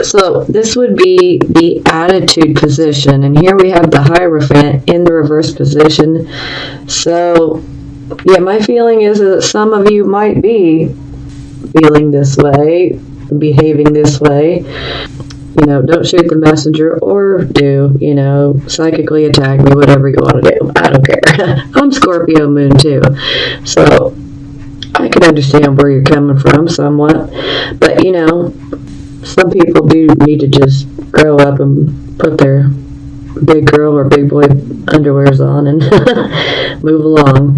So this would be the attitude position, and here we have the Hierophant in the reverse position. So yeah, my feeling is that some of you might be feeling this way, behaving this way. Don't shoot the messenger, or do, psychically attack me, whatever you want to do. I don't care. I'm Scorpio moon too. So I can understand where you're coming from somewhat. But, some people do need to just grow up and put their big girl or big boy underwears on and move along.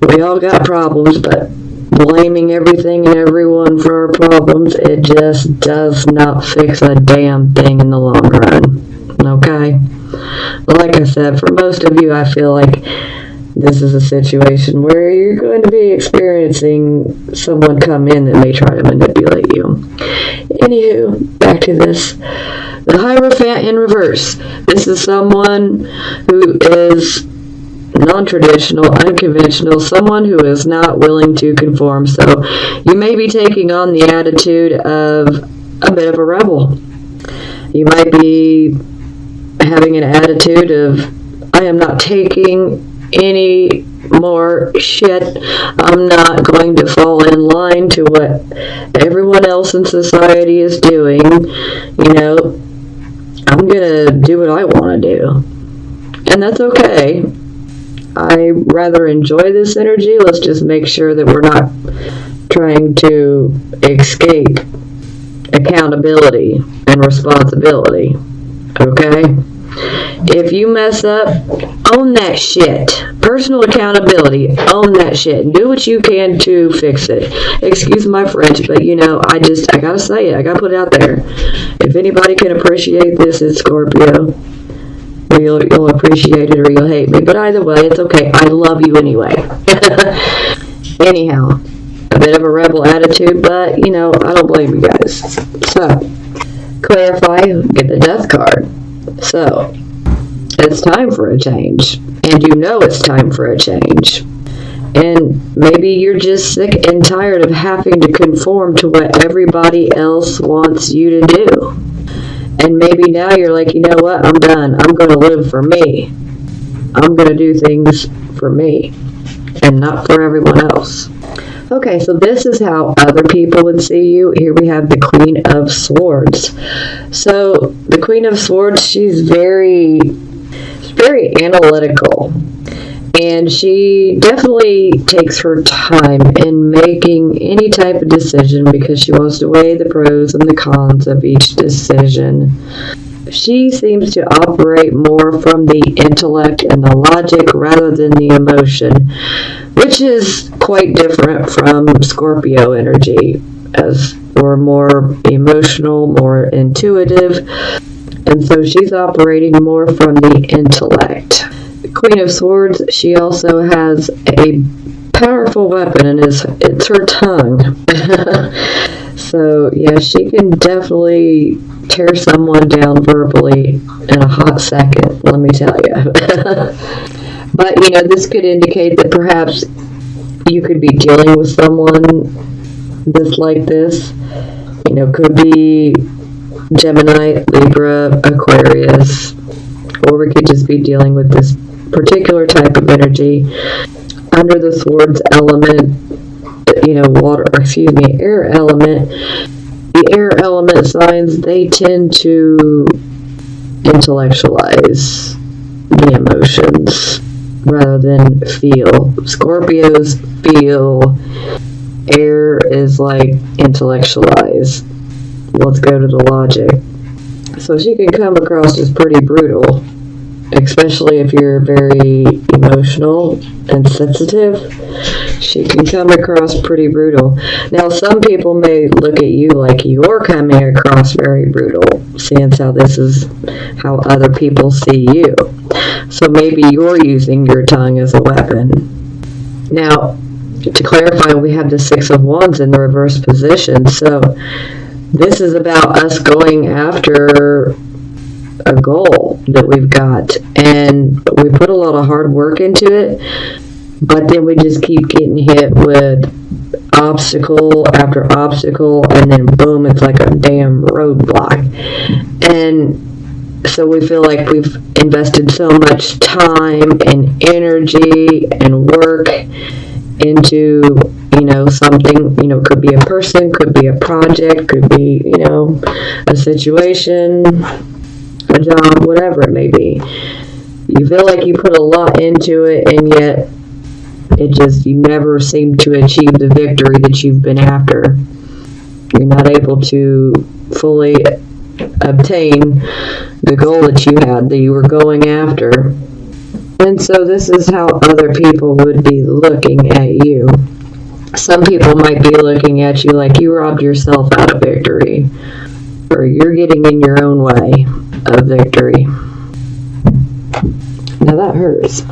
We all got problems, but blaming everything and everyone for our problems, it just does not fix a damn thing in the long run. Okay? Like I said, for most of you, I feel like this is a situation where you're going to be experiencing someone come in that may try to manipulate you. Anywho, back to this. The Hierophant in reverse. This is someone who is non-traditional, unconventional, someone who is not willing to conform. So you may be taking on the attitude of a bit of a rebel. You might be having an attitude of, I am not taking any more shit. I'm not going to fall in line to what everyone else in society is doing. I'm going to do what I want to do. And that's okay. I rather enjoy this energy. Let's just make sure that we're not trying to escape accountability and responsibility. Okay? If you mess up, own that shit. Personal accountability, own that shit. Do what you can to fix it. Excuse my French, but I gotta say it. I gotta put it out there. If anybody can appreciate this, it's Scorpio. You'll appreciate it or you'll hate me. But either way, it's okay. I love you anyway. Anyhow, a bit of a rebel attitude, but, I don't blame you guys. So, clarify, get the Death card. So, it's time for a change. And it's time for a change. And maybe you're just sick and tired of having to conform to what everybody else wants you to do. And maybe now you're like, you know what, I'm done. I'm going to live for me. I'm going to do things for me and not for everyone else. Okay, so this is how other people would see you. Here we have the Queen of Swords. So the Queen of Swords, she's very analytical. And she definitely takes her time in making any type of decision because she wants to weigh the pros and the cons of each decision. She seems to operate more from the intellect and the logic rather than the emotion, which is quite different from Scorpio energy, as we're more emotional, more intuitive, and so she's operating more from the intellect. Queen of Swords, she also has a powerful weapon, and it's her tongue. So, yeah, she can definitely tear someone down verbally in a hot second, let me tell you. But, this could indicate that perhaps you could be dealing with someone that's like this. Could be Gemini, Libra, Aquarius, or we could just be dealing with this particular type of energy under the Swords element, air element. The air element signs, they tend to intellectualize the emotions rather than feel. Scorpios feel. Air is like intellectualize. Let's go to the logic. So she can come across as pretty brutal, especially if you're very emotional and sensitive. She can come across pretty brutal. Now, some people may look at you like you're coming across very brutal, since how this is how other people see you. So maybe you're using your tongue as a weapon. Now, to clarify, we have the Six of Wands in the reverse position. So this is about us going after a goal that we've got, and we put a lot of hard work into it, but then we just keep getting hit with obstacle after obstacle, and then boom, it's like a damn roadblock. And so we feel like we've invested so much time and energy and work into, something, could be a person, could be a project, could be, a situation, a job, whatever it may be. You feel like you put a lot into it, and yet you never seem to achieve the victory that you've been after. You're not able to fully obtain the goal that you were going after. And so this is how other people would be looking at you. Some people might be looking at you like you robbed yourself out of victory, or you're getting in your own way of victory. Now that hurts.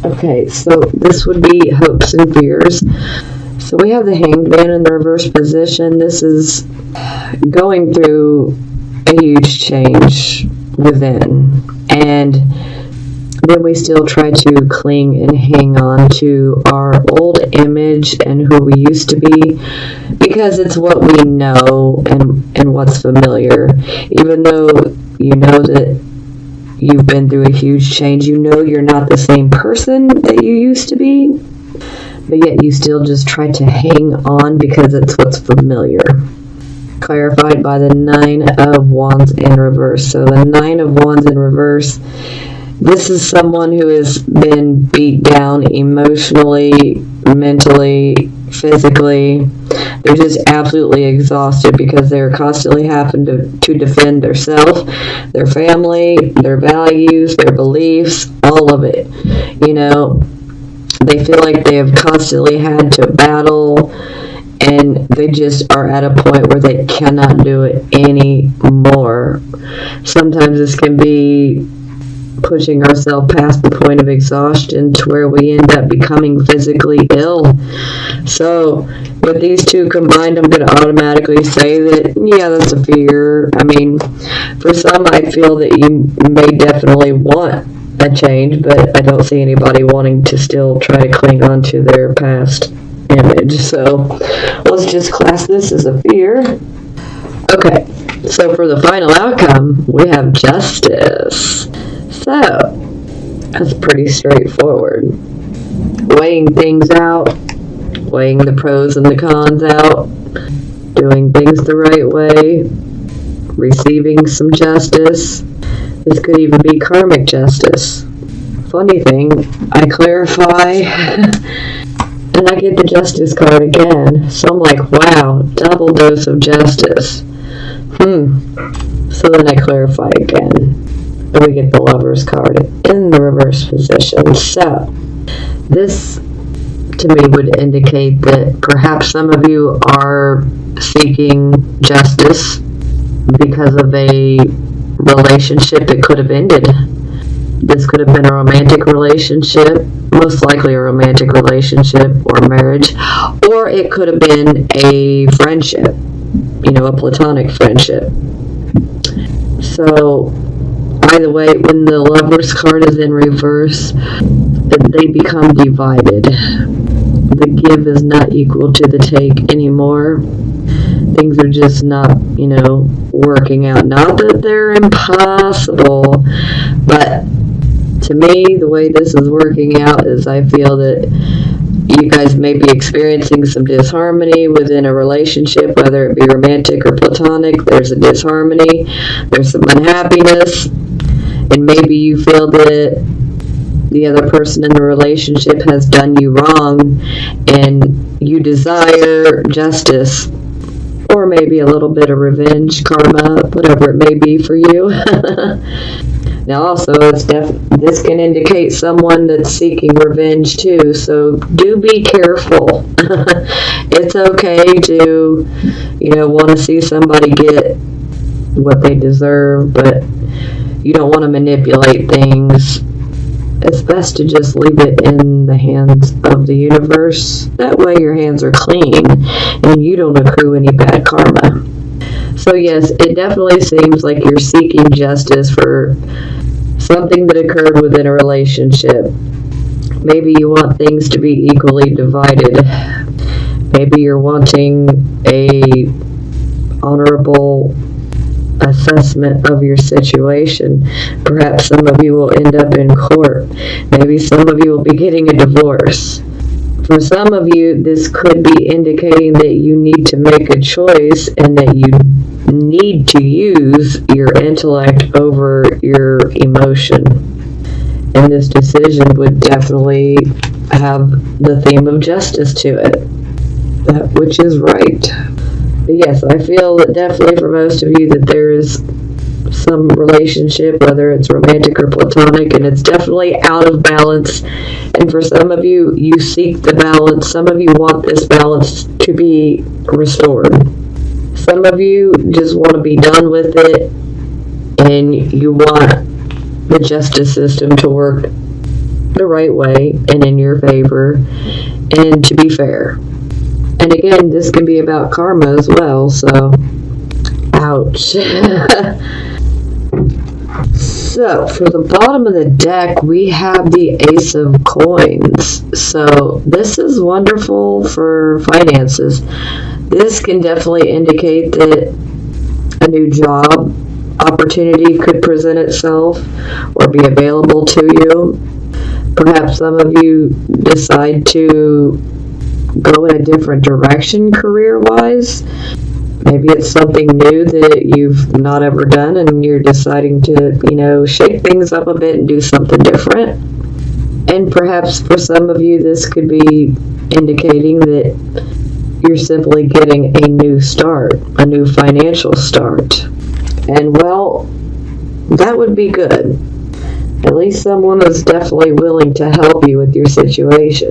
Okay, so this would be hopes and fears. So we have the Hanged Man in the reverse position. This is going through a huge change within. And then we still try to cling and hang on to our old image and who we used to be, because it's what we know and what's familiar. Even though you know that you've been through a huge change, you're not the same person that you used to be, but yet you still just try to hang on because it's what's familiar. Clarified by the 9 of Wands in reverse. So the 9 of Wands in reverse, this is someone who has been beat down emotionally, mentally, physically. They're just absolutely exhausted because they're constantly having to defend themselves, their family, their values, their beliefs, all of it. They feel like they have constantly had to battle, and they just are at a point where they cannot do it anymore. Sometimes this can be pushing ourselves past the point of exhaustion to where we end up becoming physically ill. So with these two combined, I'm going to automatically say that, yeah, that's a fear. I mean, for some, I feel that you may definitely want a change, but I don't see anybody wanting to still try to cling on to their past image. So let's just class this as a fear. Okay, so for the final outcome, we have Justice. So, that's pretty straightforward. Weighing things out, weighing the pros and the cons out, doing things the right way, receiving some justice. This could even be karmic justice. Funny thing, I clarify, and I get the Justice card again. So I'm like, wow, double dose of justice. So then I clarify again. And we get the Lover's card in the reverse position. So, this to me would indicate that perhaps some of you are seeking justice because of a relationship that could have ended. This could have been a romantic relationship, most likely a romantic relationship or marriage, or it could have been a friendship, a platonic friendship. So, either way, when the Lover's card is in reverse, they become divided. The give is not equal to the take anymore. Things are just not, working out. Not that they're impossible, but to me, the way this is working out is I feel that you guys may be experiencing some disharmony within a relationship, whether it be romantic or platonic. There's a disharmony. There's some unhappiness. And maybe you feel that the other person in the relationship has done you wrong and you desire justice, or maybe a little bit of revenge, karma, whatever it may be for you. Now also, this can indicate someone that's seeking revenge too, so do be careful. It's okay to, want to see somebody get what they deserve, but you don't want to manipulate things. It's best to just leave it in the hands of the universe. That way your hands are clean and you don't accrue any bad karma. So yes, it definitely seems like you're seeking justice for something that occurred within a relationship. Maybe you want things to be equally divided. Maybe you're wanting a honorable assessment of your situation. Perhaps some of you will end up in court. Maybe some of you will be getting a divorce. For some of you, this could be indicating that you need to make a choice and that you need to use your intellect over your emotion. And this decision would definitely have the theme of justice to it, which is right. But yes, I feel that definitely for most of you that there is some relationship, whether it's romantic or platonic, and it's definitely out of balance. And for some of you, you seek the balance. Some of you want this balance to be restored. Some of you just want to be done with it, and you want the justice system to work the right way and in your favor and to be fair. And again, this can be about karma as well, so ouch. So, for the bottom of the deck, we have the Ace of Coins. So, this is wonderful for finances. This can definitely indicate that a new job opportunity could present itself or be available to you. Perhaps some of you decide to go in a different direction career-wise. Maybe it's something new that you've not ever done and you're deciding to, shake things up a bit and do something different. And perhaps for some of you, this could be indicating that you're simply getting a new start, a new financial start. And well, that would be good. At least someone is definitely willing to help you with your situation.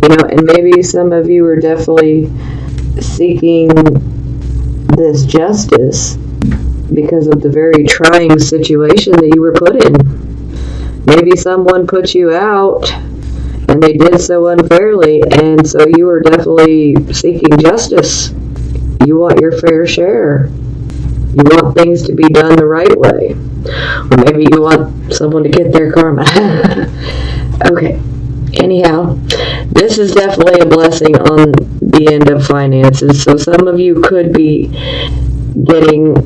And maybe some of you are definitely seeking this justice because of the very trying situation that you were put in. Maybe someone put you out and they did so unfairly, and so you are definitely seeking justice. You want your fair share. You want things to be done the right way. Or maybe you want someone to get their karma. Okay. Anyhow, this is definitely a blessing on the end of finances. So some of you could be getting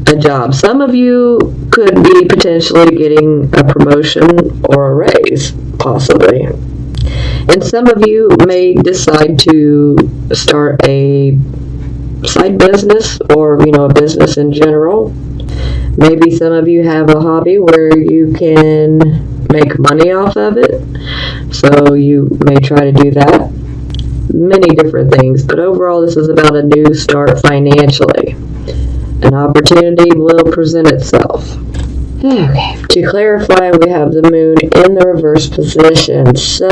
a job. Some of you could be potentially getting a promotion or a raise, possibly. And some of you may decide to start a side business or, a business in general. Maybe some of you have a hobby where you can make money off of it, so you may try to do that. Many different things, but overall this is about a new start financially. An opportunity will present itself. Okay, to clarify, we have the moon in the reverse position, so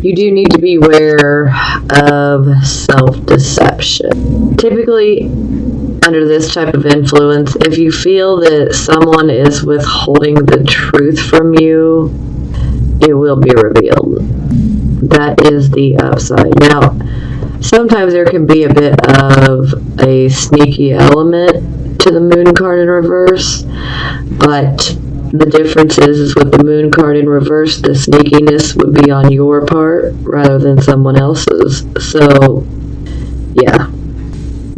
you do need to be aware of self-deception. Typically, under this type of influence, if you feel that someone is withholding the truth from you, it will be revealed. That is the upside. Now, sometimes there can be a bit of a sneaky element to the moon card in reverse, but the difference is with the moon card in reverse, the sneakiness would be on your part rather than someone else's. So, yeah.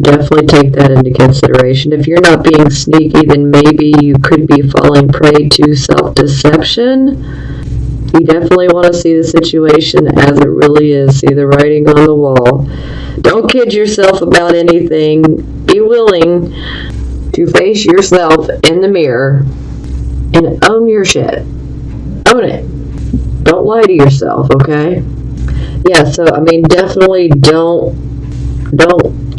Definitely take that into consideration. If you're not being sneaky, then maybe you could be falling prey to self-deception. You definitely want to see the situation as it really is. See the writing on the wall. Don't kid yourself about anything. Be willing to face yourself in the mirror and own your shit. Own it. Don't lie to yourself, okay? Yeah, so, definitely don't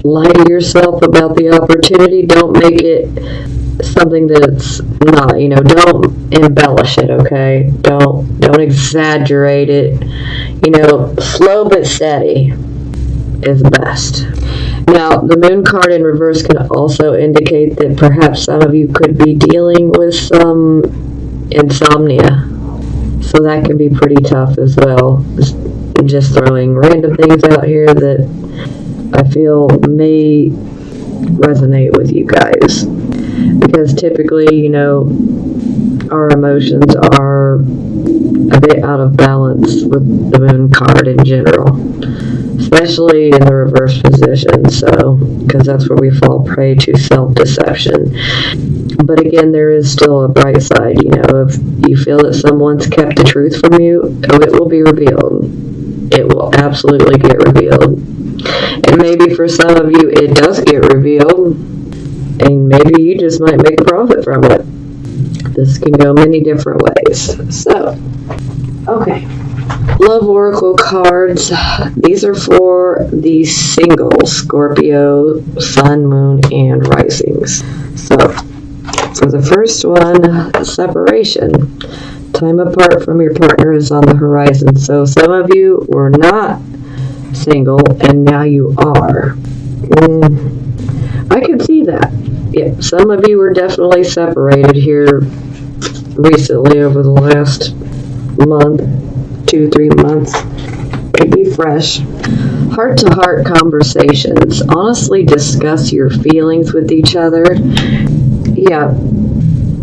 lie to yourself about the opportunity. Don't make it something that's not, don't embellish it, okay? Don't exaggerate it. Slow but steady is best. Now, the moon card in reverse can also indicate that perhaps some of you could be dealing with some insomnia. So that can be pretty tough as well. Just throwing random things out here that I feel may resonate with you guys. Because typically, our emotions are a bit out of balance with the moon card in general. especially in the reverse position, so, because that's where we fall prey to self-deception. But again, there is still a bright side, if you feel that someone's kept the truth from you, it will be revealed. It will absolutely get revealed. And maybe for some of you, it does get revealed, and maybe you just might make a profit from it. This can go many different ways. So, okay. Love Oracle cards. These are for the single Scorpio, Sun, Moon, and Risings. So, for the first one, separation. Time apart from your partner is on the horizon. So some of you were not single and now you are. I can see that. Yeah, some of you were definitely separated here recently over the last month, 2-3 months. Maybe fresh. Heart-to-heart conversations. Honestly discuss your feelings with each other. Yeah,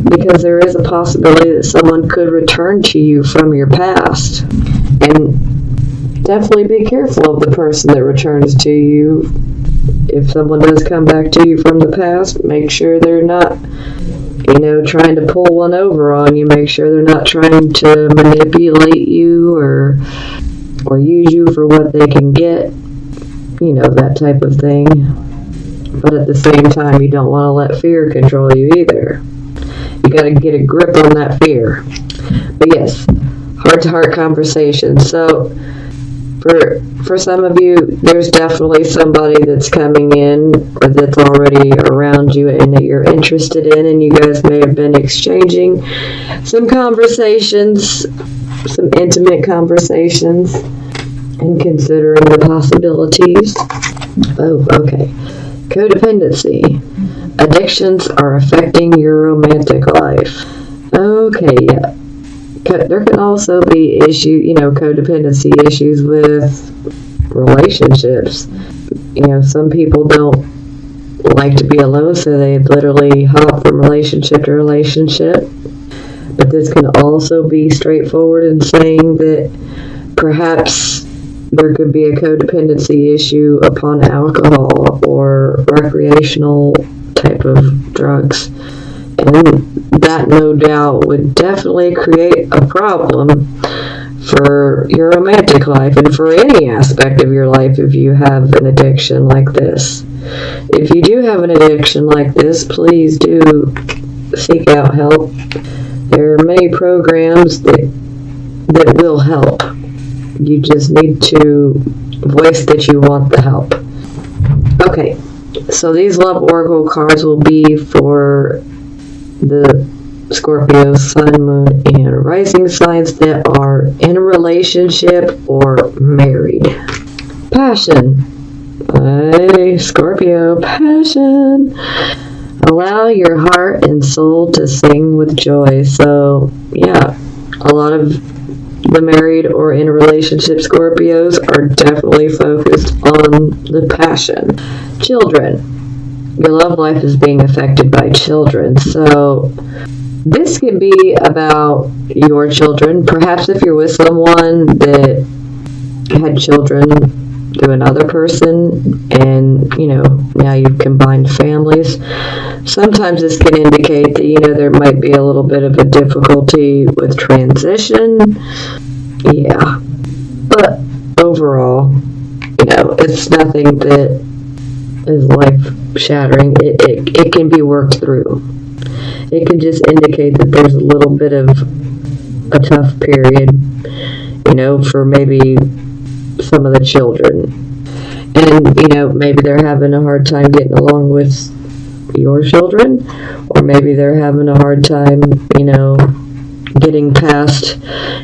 because there is a possibility that someone could return to you from your past. And definitely be careful of the person that returns to you. If someone does come back to you from the past, make sure they're not, trying to pull one over on you. Make sure they're not trying to manipulate you or use you for what they can get. That type of thing. But at the same time, you don't want to let fear control you either. You got to get a grip on that fear. But yes, heart-to-heart conversation. So for some of you, there's definitely somebody that's coming in or that's already around you and that you're interested in, and you guys may have been exchanging some conversations, some intimate conversations, and considering the possibilities. Oh, okay. Codependency. Addictions are affecting your romantic life. Okay, yeah. There can also be codependency issues with relationships. Some people don't like to be alone, so they literally hop from relationship to relationship. But this can also be straightforward in saying that perhaps there could be a codependency issue upon alcohol or recreational type of drugs. And that, no doubt, would definitely create a problem for your romantic life and for any aspect of your life if you have an addiction like this. If you do have an addiction like this, please do seek out help. There are many programs that will help. You just need to voice that you want the help. Okay, so these Love Oracle cards will be for the Scorpio, Sun, Moon, and Rising signs that are in a relationship or married. Passion. Hey, Scorpio, passion. Allow your heart and soul to sing with joy. So, yeah, a lot of the married or in a relationship Scorpios are definitely focused on the passion. Children. Your love life is being affected by children. So this can be about your children. Perhaps if you're with someone that had children through another person and, now you've combined families. Sometimes this can indicate that, there might be a little bit of a difficulty with transition. Yeah. But overall, it's nothing that is life-shattering. It can be worked through. It can just indicate that there's a little bit of a tough period, for maybe some of the children. And, maybe they're having a hard time getting along with your children, or maybe they're having a hard time, getting past,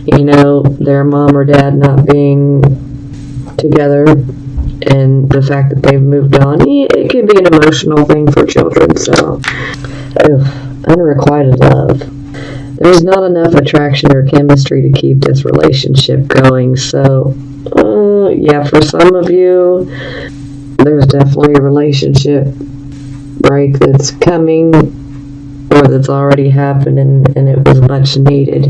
their mom or dad not being together. And the fact that they've moved on, it can be an emotional thing for children. So, unrequited love. There's not enough attraction or chemistry to keep this relationship going. So, for some of you, there's definitely a relationship break that's coming or that's already happened, and it was much needed.